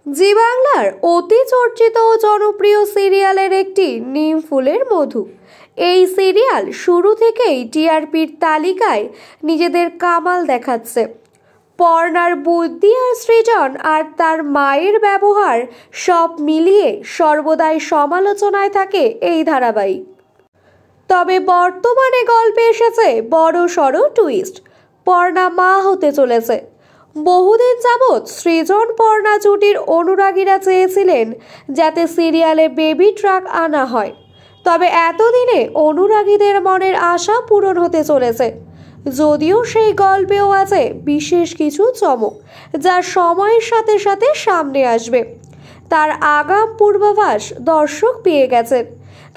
জি বাংলার অতি চর্চিত ও জনপ্রিয় সিরিয়ালের একটি নিম ফুলের মধু। এই সিরিয়াল শুরু থেকেই টিআরপির তালিকায় নিজেদের কামাল দেখাচ্ছে। পর্ণার বুদ্ধি আর সৃজন আর তার মায়ের ব্যবহার সব মিলিয়ে সর্বদাই সমালোচনায় থাকে এই ধারাবাহিক। তবে বর্তমানে গল্পে এসেছে বড় সড় টুইস্ট। পর্ণা মা হতে চলেছে। বহুদিন যাবৎ সৃজন পর্ণা জুটির অনুরাগীরা চেয়েছিলেন যাতে সিরিয়ালে বেবি ট্রাক আনা হয়। তবে এতদিনে অনুরাগীদের মনের আশা পূরণ হতে চলেছে, যদিও সেই গল্পেও আছে বিশেষ কিছু চমক যা সময়ের সাথে সাথে সামনে আসবে। তার আগাম পূর্বাভাস দর্শক পেয়ে গেছেন,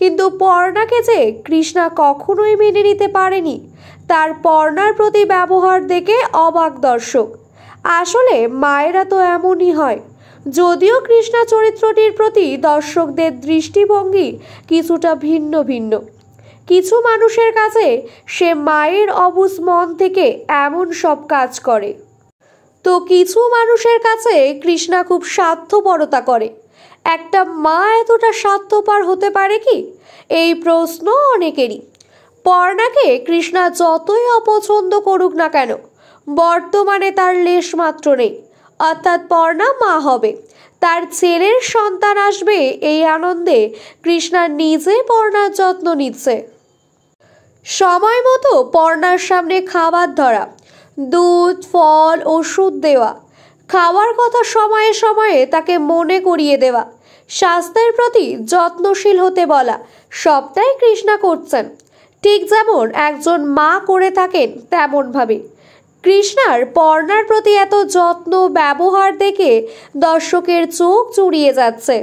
কিন্তু পর্ণাকে যে কৃষ্ণা কখনোই মেনে নিতে পারেনি তার পর্ণার প্রতি ব্যবহার দেখে অবাক দর্শক। আসলে মায়েরা তো এমনই হয়। যদিও কৃষ্ণা চরিত্রটির প্রতি দর্শকদের দৃষ্টিভঙ্গি কিছুটা ভিন্ন ভিন্ন। কিছু মানুষের কাছে সে মায়ের অবুঝ মন থেকে এমন সব কাজ করে, তো কিছু মানুষের কাছে কৃষ্ণা খুব স্বার্থপরতা করে। একটা মা এতটা স্বার্থপর হতে পারে কি, এই প্রশ্ন অনেকেরই। পর্ণাকে কৃষ্ণা যতই অপছন্দ করুক না কেন, বর্তমানে তার লেশমাত্র নেই। অর্থাৎ পর্ণা মা হবে, তার ছেলের সন্তান আসবে, এই আনন্দে কৃষ্ণা নিজে পর্ণার যত্ন নিচ্ছে। সময় মতো পর্ণার সামনে খাবার ধরা, দুধ, ফল, ওষুধ দেওয়া, খাওয়ার কথা সময়ে সময়ে তাকে মনে করিয়ে দেওয়া, স্বাস্থ্যের প্রতি যত্নশীল হতে বলা, সবটাই কৃষ্ণা করছেন। ঠিক যেমন একজন মা করে থাকেন তেমনভাবে কৃষ্ণার পর্ণার প্রতি এত যত্ন ব্যবহার দেখে দর্শকের চোখ জুড়িয়ে যাচ্ছে।